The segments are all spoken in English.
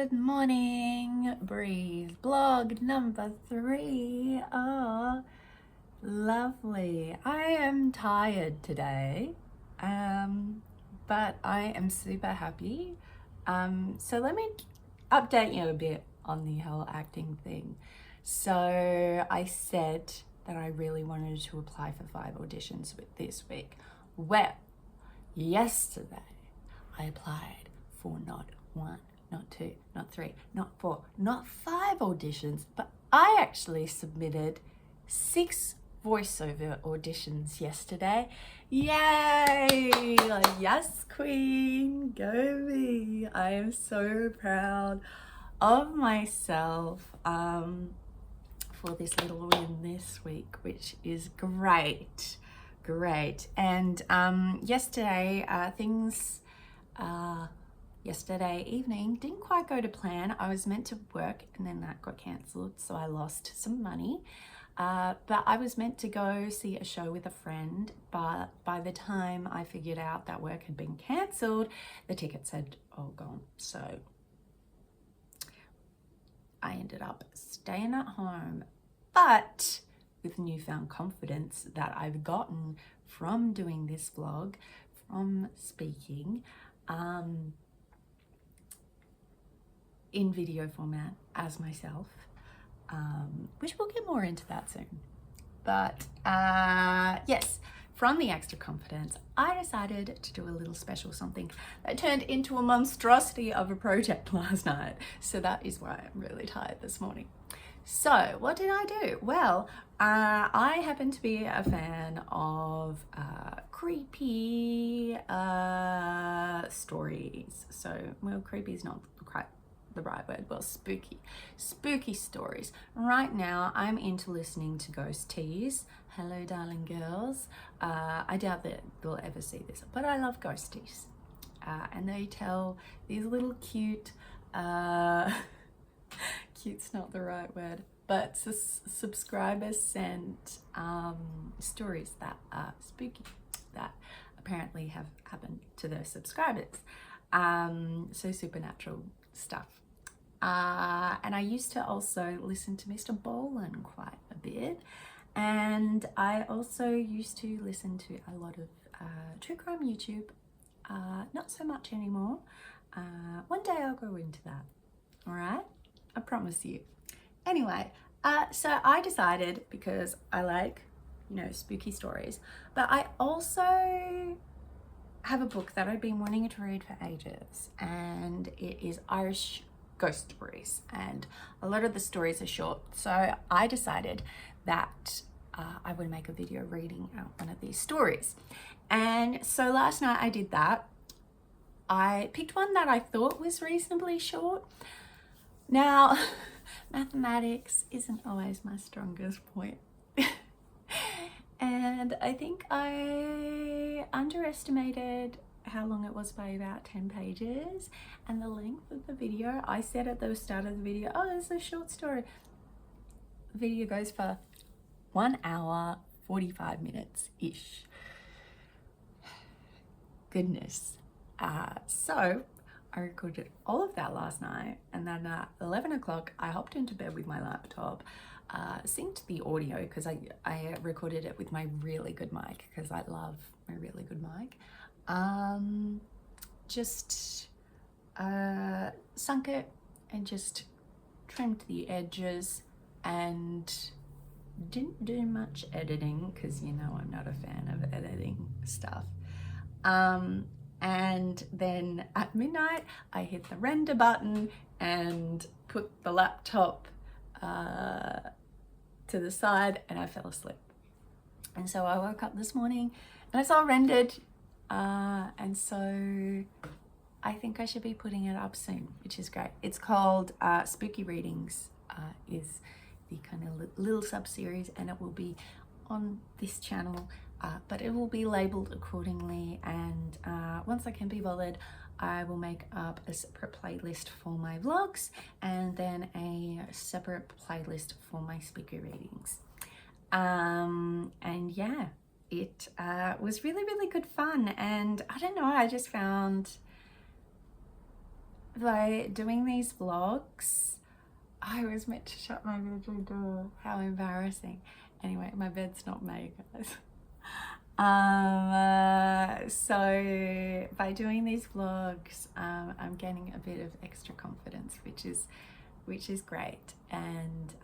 Good morning, Bree's blog number 3. Oh, lovely. I am tired today, but I am super happy. So let me update you a bit on the whole acting thing. So I said that I really wanted to apply for 5 auditions this week. Well, yesterday I applied for not 1, not 2, not 3, not 4, not 5 auditions, but I actually submitted 6 voiceover auditions yesterday. Yay! Like, yes, queen, go me. I am so proud of myself for this little win this week, which is great. And yesterday yesterday evening didn't quite go to plan. I was meant to work and then that got cancelled, so I lost some money. But I was meant to go see a show with a friend, but by the time I figured out that work had been cancelled, the tickets had all gone. So I ended up staying at home, but with newfound confidence that I've gotten from doing this vlog, from speaking, in video format as myself, which we'll get more into that soon. But yes, from the extra confidence, I decided to do a little special something that turned into a monstrosity of a project last night. So that is why I'm really tired this morning. So what did I do? Well, I happen to be a fan of creepy stories. So, well, creepy is not quite the right word. Well, spooky stories. Right now, I'm into listening to ghost teas. Hello, darling girls. I doubt that they'll ever see this, but I love ghost teas. And they tell these little cute, cute's not the right word, but subscribers sent stories that are spooky, that apparently have happened to their subscribers. So supernatural stuff. And I used to also listen to Mr. Bolan quite a bit. And I also used to listen to a lot of true crime YouTube. Not so much anymore. One day I'll go into that. All right? I promise you. Anyway, so I decided, because I like, spooky stories, but I also have a book that I've been wanting to read for ages, and it is Irish ghost stories, and a lot of the stories are short. So I decided that I would make a video reading out one of these stories. And so last night I did that. I picked one that I thought was reasonably short. Now, mathematics isn't always my strongest point. And I think I underestimated how long it was by about 10 pages. And the length of the video, I said at the start of the video, oh, it's a short story. The video goes for 1 hour, 45 minutes-ish. Goodness. So I recorded all of that last night, and then at 11 o'clock I hopped into bed with my laptop, synced the audio because I recorded it with my really good mic, because I love my really good mic. Just sunk it and just trimmed the edges and didn't do much editing, because I'm not a fan of editing stuff. And then at midnight, I hit the render button and put the laptop to the side, and I fell asleep. And so I woke up this morning and it's all rendered. And so I think I should be putting it up soon, which is great. It's called Spooky Readings, is the kind of little sub-series, and it will be on this channel. But it will be labeled accordingly, and once I can be bothered, I will make up a separate playlist for my vlogs, and then a separate playlist for my spooky readings. And yeah, it was really, really good fun, and I don't know, I just found by doing these vlogs. I was meant to shut my bedroom door. How embarrassing. Anyway, my bed's not made, guys. So by doing these vlogs, I'm gaining a bit of extra confidence, which is great. And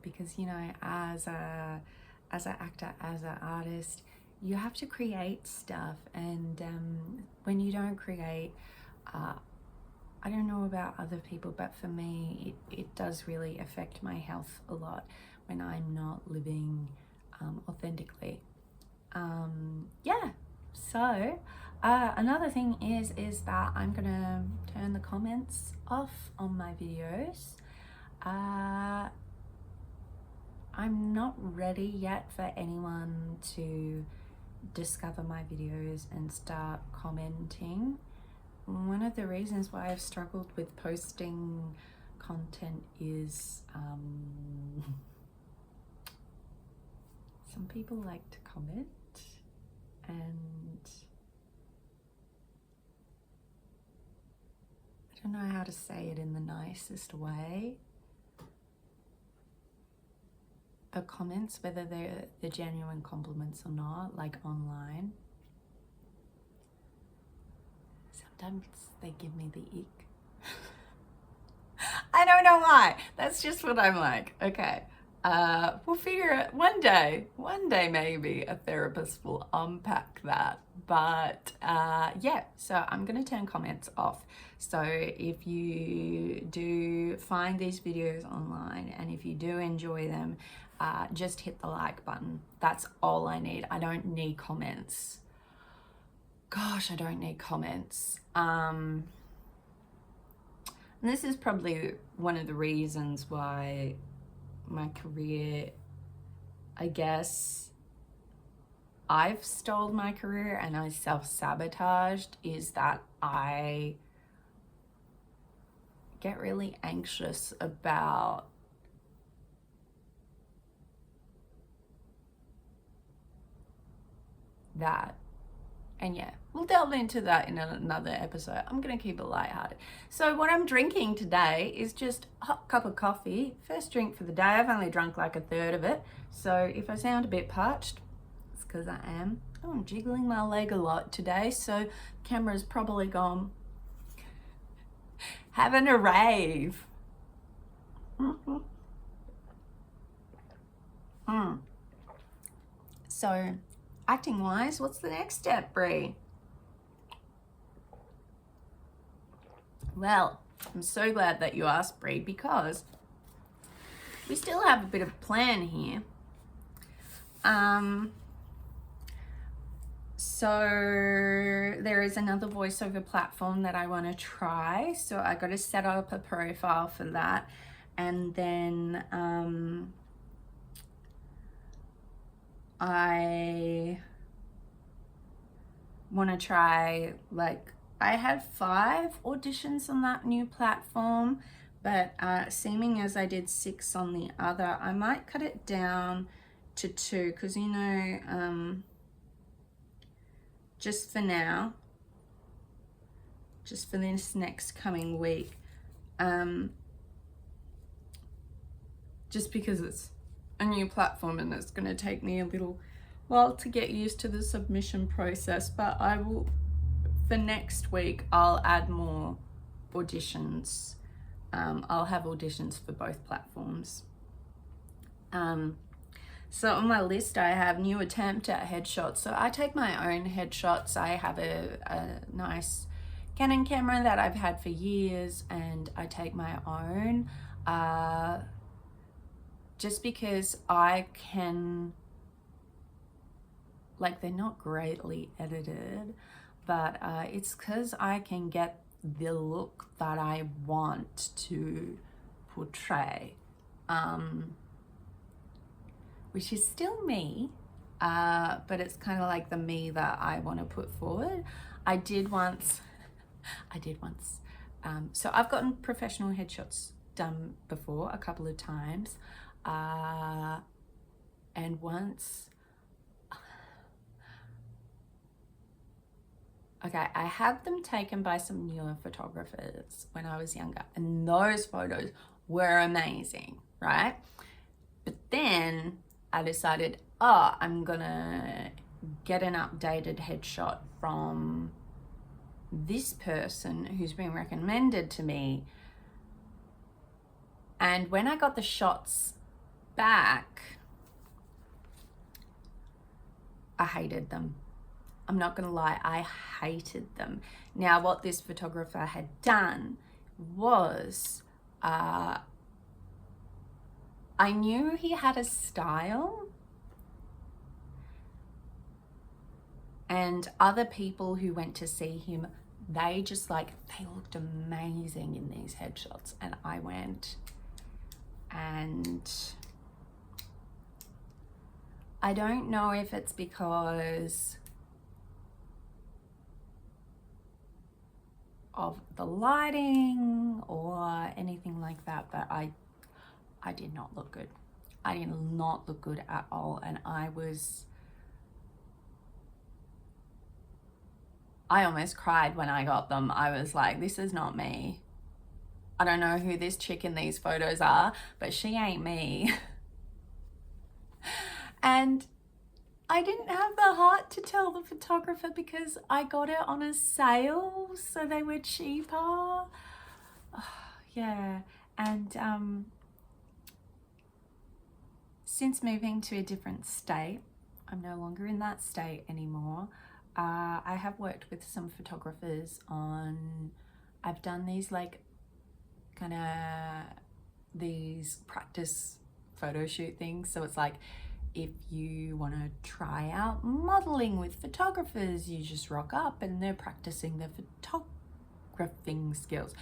because, you know, as an actor, as an artist, you have to create stuff, and when you don't create, I don't know about other people, but for me, it does really affect my health a lot when I'm not living authentically. Yeah, so another thing is that I'm gonna turn the comments off on my videos. I'm not ready yet for anyone to discover my videos and start commenting. One of the reasons why I've struggled with posting content is some people like to comment, and I don't know how to say it in the nicest way. The comments, whether they're genuine compliments or not, like online, sometimes they give me the ick. I don't know why. That's just what I'm like. Okay. We'll figure it one day maybe a therapist will unpack that. But yeah, so I'm gonna turn comments off. So if you do find these videos online and if you do enjoy them, just hit the like button. That's all I need. I don't need comments. Gosh, I don't need comments. And this is probably one of the reasons why my career, I guess I've stalled my career and I self-sabotaged, is that I get really anxious about that. And yeah, we'll delve into that in another episode. I'm gonna keep it lighthearted. So what I'm drinking today is just a hot cup of coffee. First drink for the day. I've only drunk like a third of it. So if I sound a bit parched, it's because I am. Oh, I'm jiggling my leg a lot today, so the camera's probably gone having a rave. So acting wise, what's the next step, Bree? Well, I'm so glad that you asked, Bree, because we still have a bit of a plan here. So there is another voiceover platform that I want to try. So I got to set up a profile for that. And then I want to try, like, I had 5 auditions on that new platform, but seeming as I did 6 on the other, I might cut it down to 2, because, you know, just for now, just for this next coming week, just because it's a new platform and it's going to take me a little while to get used to the submission process, but I will, for next week, I'll add more auditions. I'll have auditions for both platforms. So on my list, I have new attempt at headshots. So I take my own headshots. I have a nice Canon camera that I've had for years, and I take my own just because I can, like, they're not greatly edited, but it's because I can get the look that I want to portray, which is still me, but it's kind of like the me that I want to put forward. I did once, so I've gotten professional headshots done before a couple of times, and once Okay, I had them taken by some newer photographers when I was younger, and those photos were amazing, right? But then I decided, oh, I'm gonna get an updated headshot from this person who's been recommended to me. And when I got the shots back, I hated them. I'm not gonna lie, I hated them. Now, what this photographer had done was, I knew he had a style, and other people who went to see him, they just like, they looked amazing in these headshots. And I went, and I don't know if it's because of the lighting or anything like that, but I did not look good. I did not look good at all. And I almost cried when I got them. I was like, this is not me. I don't know who this chick in these photos are, but she ain't me. And I didn't have the heart to tell the photographer because I got it on a sale, so they were cheaper. Oh, yeah, and since moving to a different state, I'm no longer in that state anymore. I have worked with some photographers on, I've done these like kind of these practice photo shoot things. So it's like, if you want to try out modeling with photographers, you just rock up and they're practicing their photographing skills.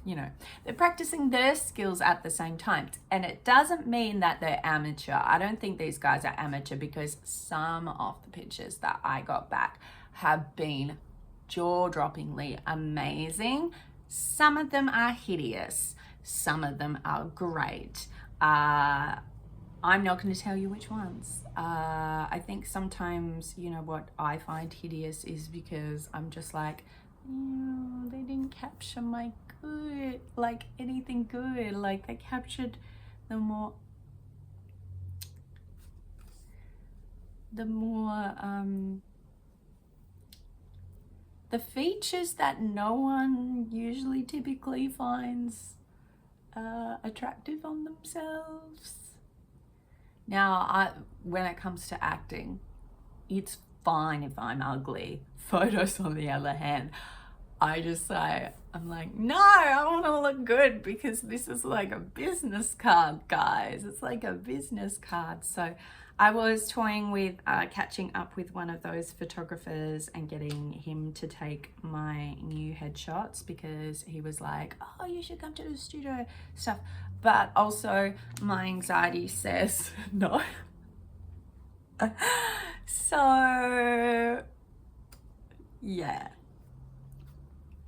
You know, they're practicing their skills at the same time. And it doesn't mean that they're amateur. I don't think these guys are amateur, because some of the pictures that I got back have been jaw-droppingly amazing. Some of them are hideous. Some of them are great. I'm not going to tell you which ones. I think sometimes, you know, what I find hideous is because I'm just like, they didn't capture my good, like anything good. Like they captured the more the features that no one usually typically finds attractive on themselves. Now, when it comes to acting, it's fine if I'm ugly. Photos, on the other hand, I'm like, no, I want to look good, because this is like a business card, guys. It's like a business card. So I was toying with catching up with one of those photographers and getting him to take my new headshots, because he was like, oh, you should come to the studio stuff. But also my anxiety says no. So yeah,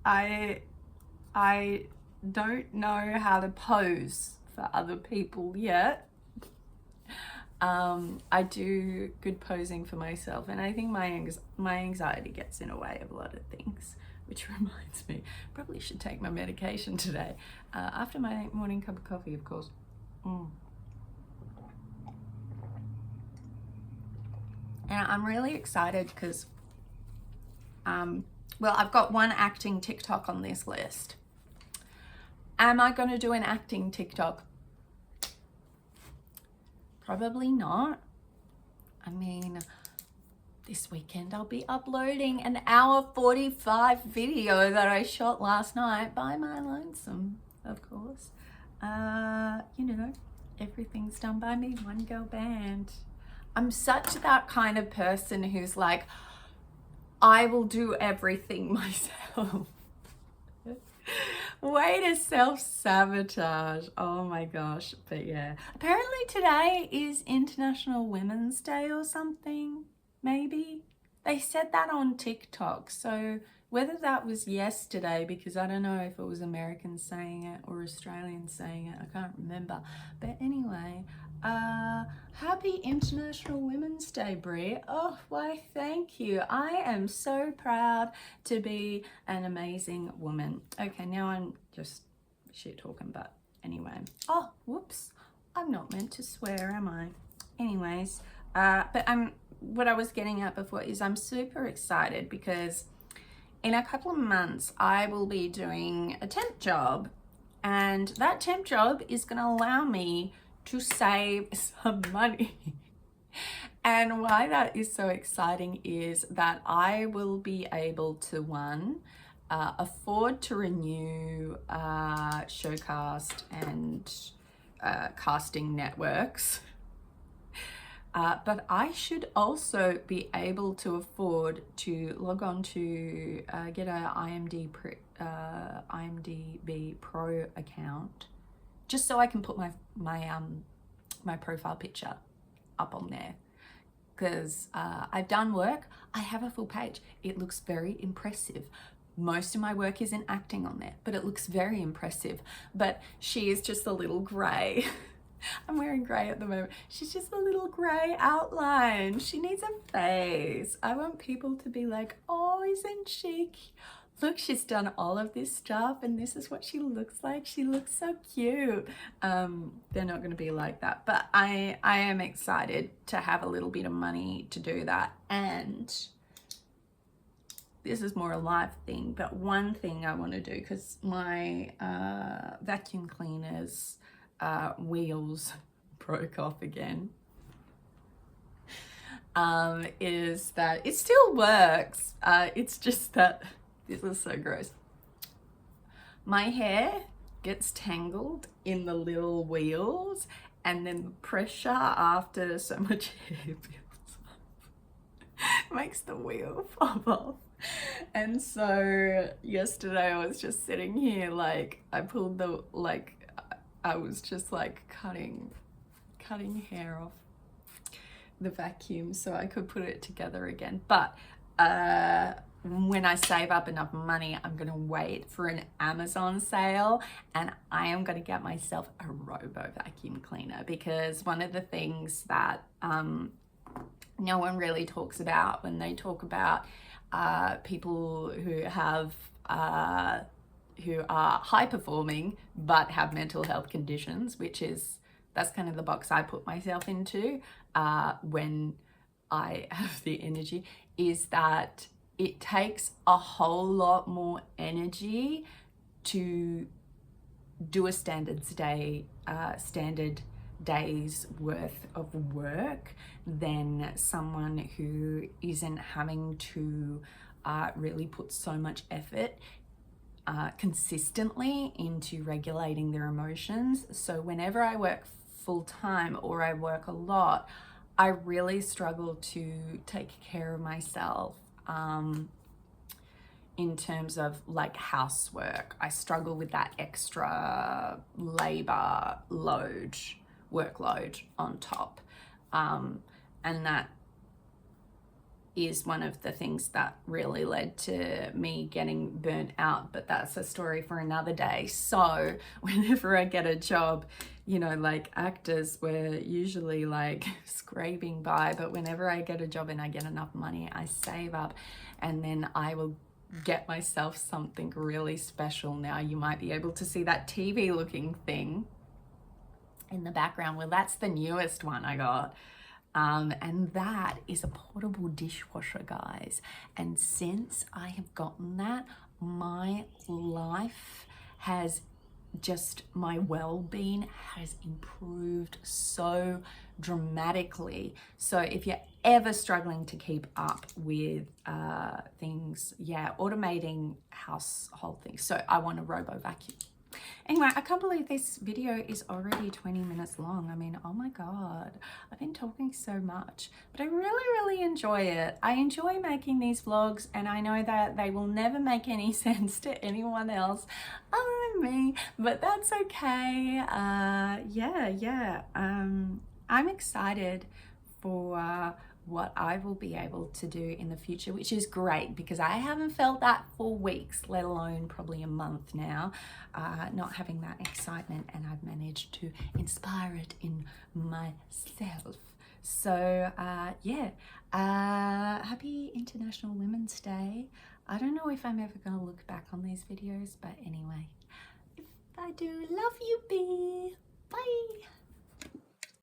I don't know how to pose for other people yet. I do good posing for myself, and I think my anxiety gets in the way of a lot of things, which reminds me, probably should take my medication today, after my morning cup of coffee, of course. And I'm really excited because, well, I've got one acting TikTok on this list. Am I going to do an acting TikTok? Probably not. I mean, this weekend I'll be uploading an hour 45 video that I shot last night by my lonesome, of course. You know, everything's done by me, one girl band. I'm such that kind of person who's like, I will do everything myself. Way to self-sabotage. Oh my gosh. But yeah, apparently today is International Women's Day or something, maybe. They said that on TikTok. So whether that was yesterday, because I don't know if it was Americans saying it or Australians saying it, I can't remember. But anyway, Happy International Women's Day, Bree. Oh, why, thank you. I am so proud to be an amazing woman. Okay, now I'm just shit talking, but anyway. Oh, whoops. I'm not meant to swear, am I? Anyways, what I was getting at before is I'm super excited because in a couple of months, I will be doing a temp job, and that temp job is going to allow me to save some money. And why that is so exciting is that I will be able to, one, afford to renew Showcast and casting networks. But I should also be able to afford to log on to get a IMDb Pro account, just so I can put my profile picture up on there. Because I've done work, I have a full page. It looks very impressive. Most of my work isn't acting on there, but it looks very impressive. But she is just a little grey. I'm wearing grey at the moment. She's just a little grey outline. She needs a face. I want people to be like, oh, isn't she? Look, she's done all of this stuff and this is what she looks like. She looks so cute. They're not going to be like that. But I am excited to have a little bit of money to do that. And this is more a life thing. But one thing I want to do, because my vacuum cleaner's wheels broke off again, is that it still works. It's just that this is so gross. My hair gets tangled in the little wheels, and then the pressure after so much hair builds up makes the wheel pop off. And so yesterday I was just sitting here, like, I pulled the, like, I was just like cutting hair off the vacuum so I could put it together again. But when I save up enough money, I'm going to wait for an Amazon sale, and I am going to get myself a robo vacuum cleaner, because one of the things that no one really talks about when they talk about people who have who are high performing but have mental health conditions, that's kind of the box I put myself into when I have the energy, is that it takes a whole lot more energy to do a standard day's worth of work than someone who isn't having to really put so much effort consistently into regulating their emotions. So whenever I work full time or I work a lot, I really struggle to take care of myself in terms of like housework. I struggle with that extra labor workload on top. And that is one of the things that really led to me getting burnt out, but that's a story for another day. So whenever I get a job, you know, like actors, we're usually like scraping by, but whenever I get a job and I get enough money, I save up, and then I will get myself something really special. Now you might be able to see that TV looking thing in the background. Well, that's the newest one I got. And that is a portable dishwasher, guys. And since I have gotten that, my life has just, my well-being has improved so dramatically. So if you're ever struggling to keep up with things, automating household things. So I want a robo vacuum. Anyway, I can't believe this video is already 20 minutes long. I mean, oh my God, I've been talking so much, but I really enjoy it. I enjoy making these vlogs, and I know that they will never make any sense to anyone else other than me, but that's okay. I'm excited for what I will be able to do in the future, which is great because I haven't felt that for weeks, let alone probably a month now, not having that excitement, and I've managed to inspire it in myself. So yeah, happy International Women's Day. I don't know if I'm ever going to look back on these videos, but anyway, if I do, love you, Bee.